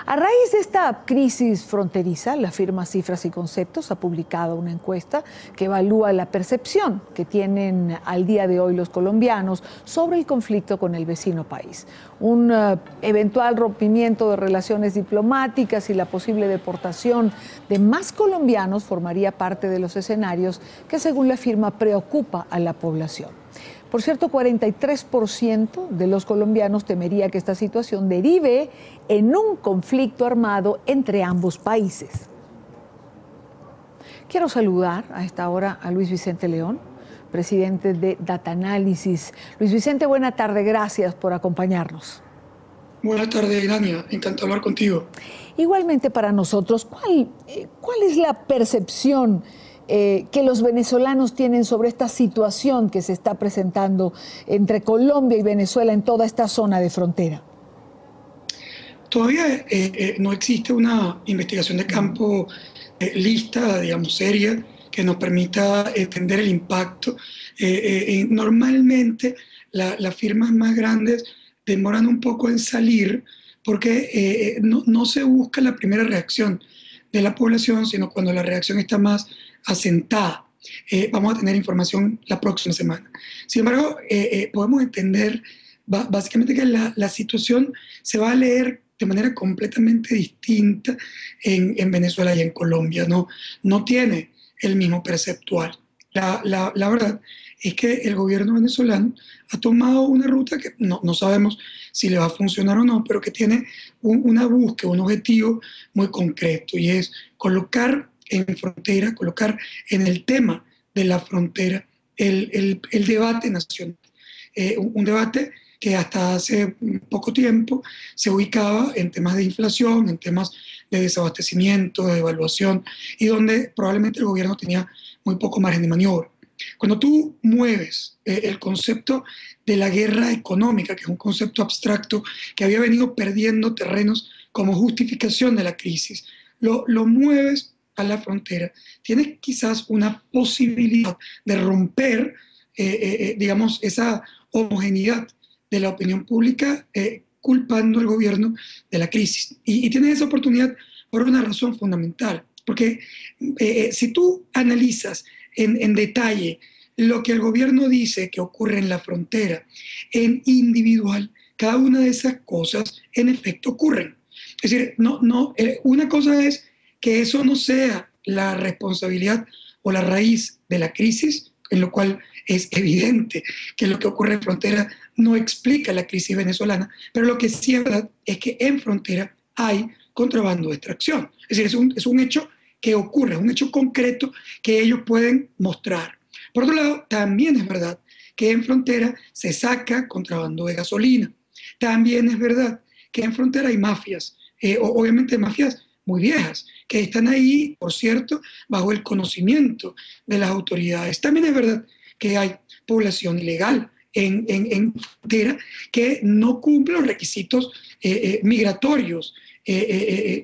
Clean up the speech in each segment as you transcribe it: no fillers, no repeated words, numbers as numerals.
A raíz de esta crisis fronteriza, la firma Cifras y Conceptos ha publicado una encuesta que evalúa la percepción que tienen al día de hoy los colombianos sobre el conflicto con el vecino país. Un eventual rompimiento de relaciones diplomáticas y la posible deportación de más colombianos formaría parte de los escenarios que, según la firma, preocupa a la población. Por cierto, 43% de los colombianos temería que esta situación derive en un conflicto armado entre ambos países. Quiero saludar a esta hora a Luis Vicente León, presidente de Data Análisis. Luis Vicente, buena tarde, gracias por acompañarnos. Buenas tardes, Irania, encantado de hablar contigo. Igualmente para nosotros, ¿cuál es la percepción que los venezolanos tienen sobre esta situación que se está presentando entre Colombia y Venezuela en toda esta zona de frontera? Todavía no existe una investigación de campo lista, digamos, seria, que nos permita entender el impacto. Normalmente las firmas más grandes demoran un poco en salir porque no se busca la primera reacción de la población, sino cuando la reacción está más asentada. Vamos a tener información la próxima semana. Sin embargo, podemos entender básicamente que la situación se va a leer de manera completamente distinta en Venezuela y en Colombia. No tiene el mismo perceptual. La verdad es que el gobierno venezolano ha tomado una ruta que no sabemos si le va a funcionar o no, pero que tiene una búsqueda, un objetivo muy concreto, y es colocar en frontera, colocar en el tema de la frontera el debate nacional. Un debate que hasta hace poco tiempo se ubicaba en temas de inflación, en temas de desabastecimiento, de devaluación, y donde probablemente el gobierno tenía muy poco margen de maniobra. Cuando tú mueves el concepto de la guerra económica, que es un concepto abstracto que había venido perdiendo terrenos como justificación de la crisis, lo mueves a la frontera, tienes quizás una posibilidad de romper, digamos, esa homogeneidad de la opinión pública, culpando al gobierno de la crisis. Y tienes esa oportunidad por una razón fundamental, porque si tú analizas en detalle lo que el gobierno dice que ocurre en la frontera, en individual, cada una de esas cosas en efecto ocurren. Es decir, una cosa es que eso no sea la responsabilidad o la raíz de la crisis, en lo cual es evidente que lo que ocurre en frontera no explica la crisis venezolana, pero lo que sí es verdad es que en frontera hay contrabando de extracción. Es decir, es un hecho que ocurre, es un hecho concreto que ellos pueden mostrar. Por otro lado, también es verdad que en frontera se saca contrabando de gasolina. También es verdad que en frontera hay mafias, obviamente mafias muy viejas, que están ahí, por cierto, bajo el conocimiento de las autoridades. También es verdad que hay población ilegal en frontera que no cumple los requisitos migratorios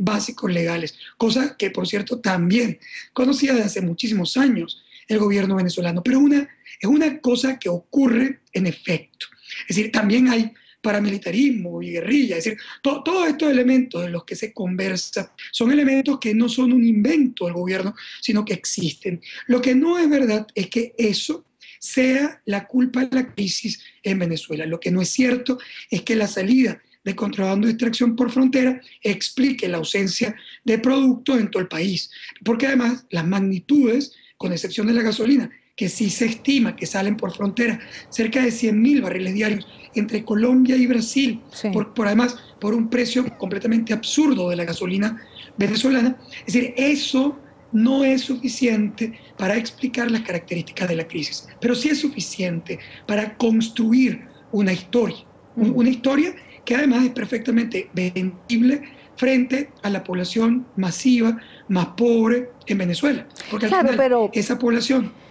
básicos legales, cosa que, por cierto, también conocía desde hace muchísimos años el gobierno venezolano. Pero es una cosa que ocurre en efecto. Es decir, también hay paramilitarismo y guerrilla, es decir, todos estos elementos de los que se conversa son elementos que no son un invento del gobierno, sino que existen. Lo que no es verdad es que eso sea la culpa de la crisis en Venezuela. Lo que no es cierto es que la salida de contrabando de extracción por frontera explique la ausencia de productos en todo el país, porque además las magnitudes, con excepción de la gasolina, que sí se estima que salen por frontera cerca de 100.000 barriles diarios entre Colombia y Brasil, sí, además por un precio completamente absurdo de la gasolina venezolana. Es decir, eso no es suficiente para explicar las características de la crisis, pero sí es suficiente para construir una historia, una historia que además es perfectamente vendible frente a la población masiva más pobre en Venezuela, porque al final esa población...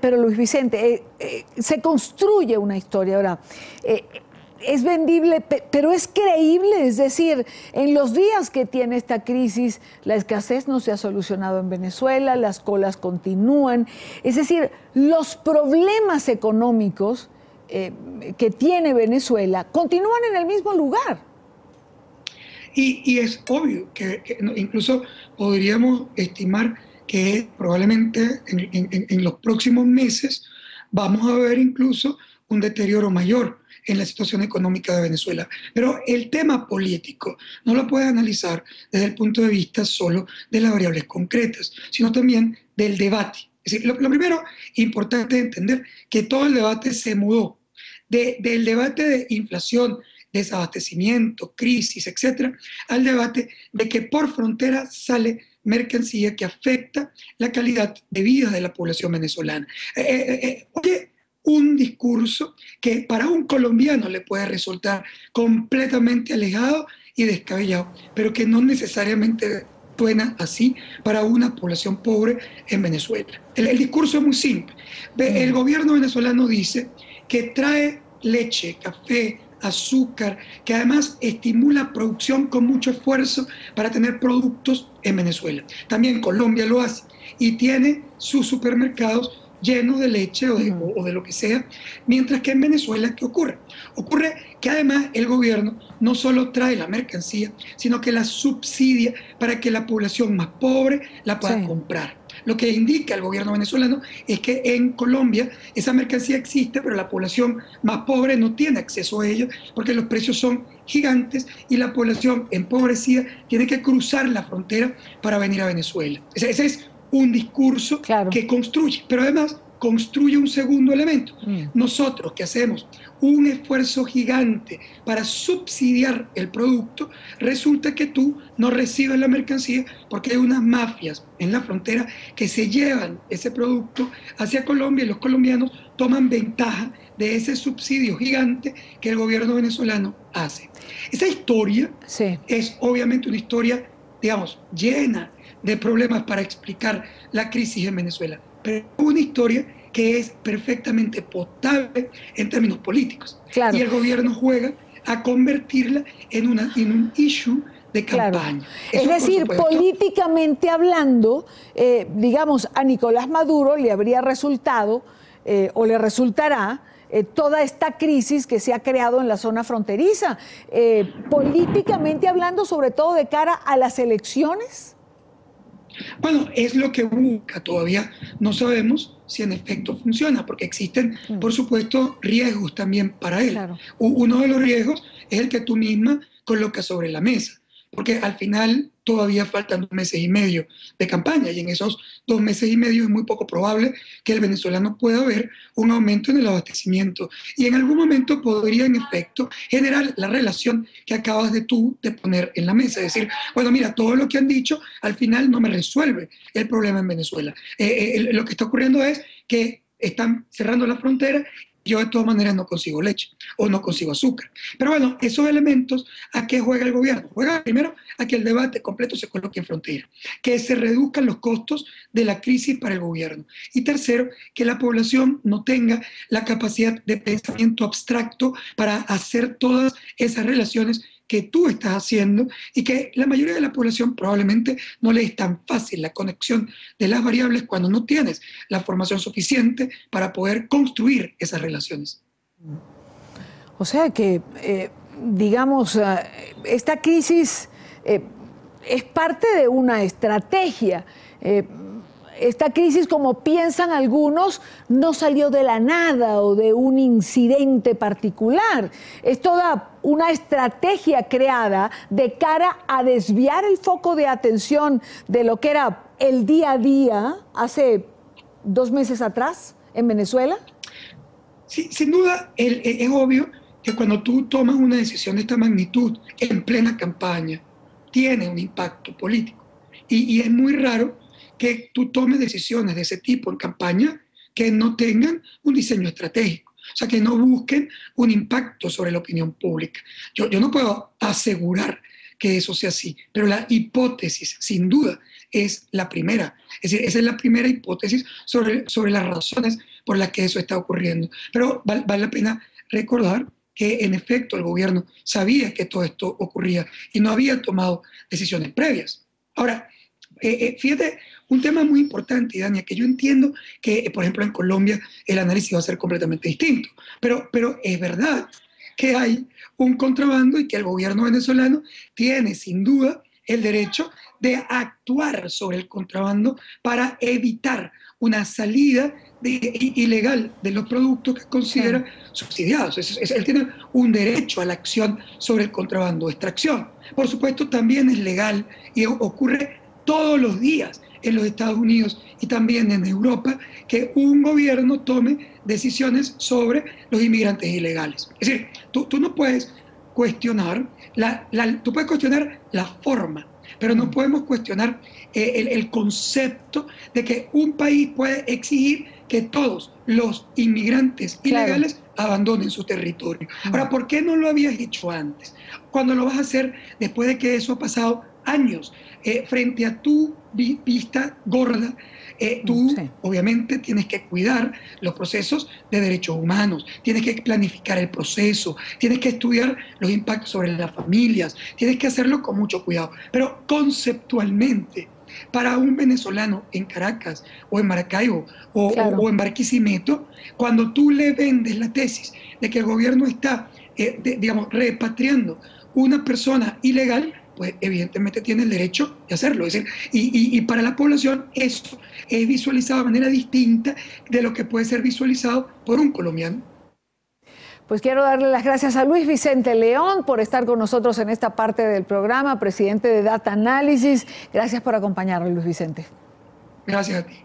Pero Luis Vicente, se construye una historia. Ahora, es vendible, pero es creíble. Es decir, en los días que tiene esta crisis, la escasez no se ha solucionado en Venezuela, las colas continúan. Es decir, los problemas económicos que tiene Venezuela continúan en el mismo lugar. Y es obvio incluso podríamos estimar que probablemente en los próximos meses vamos a ver incluso un deterioro mayor en la situación económica de Venezuela. Pero el tema político no lo puedes analizar desde el punto de vista solo de las variables concretas, sino también del debate. Es decir, lo primero importante es entender que todo el debate se mudó del debate de inflación, desabastecimiento, crisis, etcétera, al debate de que por frontera sale mercancía que afecta la calidad de vida de la población venezolana. Oye, un discurso que para un colombiano le puede resultar completamente alejado y descabellado, pero que no necesariamente suena así para una población pobre en Venezuela. El discurso es muy simple. El gobierno venezolano dice que trae leche, café, azúcar, que además estimula producción con mucho esfuerzo para tener productos en Venezuela. También Colombia lo hace y tiene sus supermercados llenos de leche o de lo que sea, mientras que en Venezuela, ¿qué ocurre? Ocurre que además el gobierno no solo trae la mercancía, sino que la subsidia para que la población más pobre la pueda comprar. Lo que indica el gobierno venezolano es que en Colombia esa mercancía existe, pero la población más pobre no tiene acceso a ella porque los precios son gigantes y la población empobrecida tiene que cruzar la frontera para venir a Venezuela. Ese es un discurso que construye, pero además construye un segundo elemento. Nosotros que hacemos un esfuerzo gigante para subsidiar el producto, resulta que tú no recibes la mercancía porque hay unas mafias en la frontera que se llevan ese producto hacia Colombia y los colombianos toman ventaja de ese subsidio gigante que el gobierno venezolano hace. Esa historia es obviamente una historia, digamos, llena de problemas para explicar la crisis en Venezuela, pero una historia que es perfectamente potable en términos políticos. Y el gobierno juega a convertirla en un issue de campaña. Es decir, políticamente hablando, digamos, a Nicolás Maduro le habría resultado o le resultará toda esta crisis que se ha creado en la zona fronteriza. Políticamente hablando, sobre todo de cara a las elecciones. Bueno, es lo que busca, todavía no sabemos si en efecto funciona, porque existen, por supuesto, riesgos también para él. Uno de los riesgos es el que tú misma colocas sobre la mesa, porque al final todavía faltan 2 meses y medio de campaña y en esos 2 meses y medio es muy poco probable que el venezolano pueda ver un aumento en el abastecimiento y en algún momento podría en efecto generar la relación que acabas de poner en la mesa, es decir, bueno, mira, todo lo que han dicho al final no me resuelve el problema en Venezuela. Lo que está ocurriendo es que están cerrando la frontera. Yo de todas maneras no consigo leche o no consigo azúcar. Pero bueno, esos elementos, ¿a qué juega el gobierno? Juega primero a que el debate completo se coloque en frontera, que se reduzcan los costos de la crisis para el gobierno. Y tercero, que la población no tenga la capacidad de pensamiento abstracto para hacer todas esas relaciones que tú estás haciendo y que la mayoría de la población probablemente no le es tan fácil la conexión de las variables cuando no tienes la formación suficiente para poder construir esas relaciones. O sea que, digamos, esta crisis es parte de una estrategia. Esta crisis, como piensan algunos, no salió de la nada o de un incidente particular. Es toda una estrategia creada de cara a desviar el foco de atención de lo que era el día a día hace 2 meses atrás en Venezuela. Sí, sin duda, es obvio que cuando tú tomas una decisión de esta magnitud en plena campaña, tiene un impacto político. Y es muy raro que tú tomes decisiones de ese tipo en campaña que no tengan un diseño estratégico, o sea, que no busquen un impacto sobre la opinión pública. Yo no puedo asegurar que eso sea así, pero la hipótesis, sin duda, es la primera. Es decir, esa es la primera hipótesis sobre las razones por las que eso está ocurriendo. Pero vale la pena recordar que en efecto el gobierno sabía que todo esto ocurría y no había tomado decisiones previas. Ahora, fíjate, un tema muy importante, Dania, que yo entiendo que, por ejemplo, en Colombia el análisis va a ser completamente distinto, pero es verdad que hay un contrabando y que el gobierno venezolano tiene sin duda el derecho de actuar sobre el contrabando para evitar una salida ilegal de los productos que considera subsidiados. Él tiene un derecho a la acción sobre el contrabando, extracción. Por supuesto, también es legal y ocurre todos los días en los Estados Unidos y también en Europa que un gobierno tome decisiones sobre los inmigrantes ilegales. Es decir, tú no puedes cuestionar, tú puedes cuestionar la forma, pero no podemos cuestionar el concepto de que un país puede exigir que todos los inmigrantes ilegales abandonen su territorio. Ahora, ¿por qué no lo habías hecho antes? ¿Cuándo lo vas a hacer después de que eso ha pasado años? Frente a tu vista gorda, tú obviamente tienes que cuidar los procesos de derechos humanos, tienes que planificar el proceso, tienes que estudiar los impactos sobre las familias, tienes que hacerlo con mucho cuidado. Pero conceptualmente, para un venezolano en Caracas o en Maracaibo o en Barquisimeto, cuando tú le vendes la tesis de que el gobierno está, digamos, repatriando una persona ilegal, pues evidentemente tiene el derecho de hacerlo. Es decir, y para la población eso es visualizado de manera distinta de lo que puede ser visualizado por un colombiano. Pues quiero darle las gracias a Luis Vicente León por estar con nosotros en esta parte del programa, presidente de Data Analysis. Gracias por acompañarnos, Luis Vicente. Gracias a ti.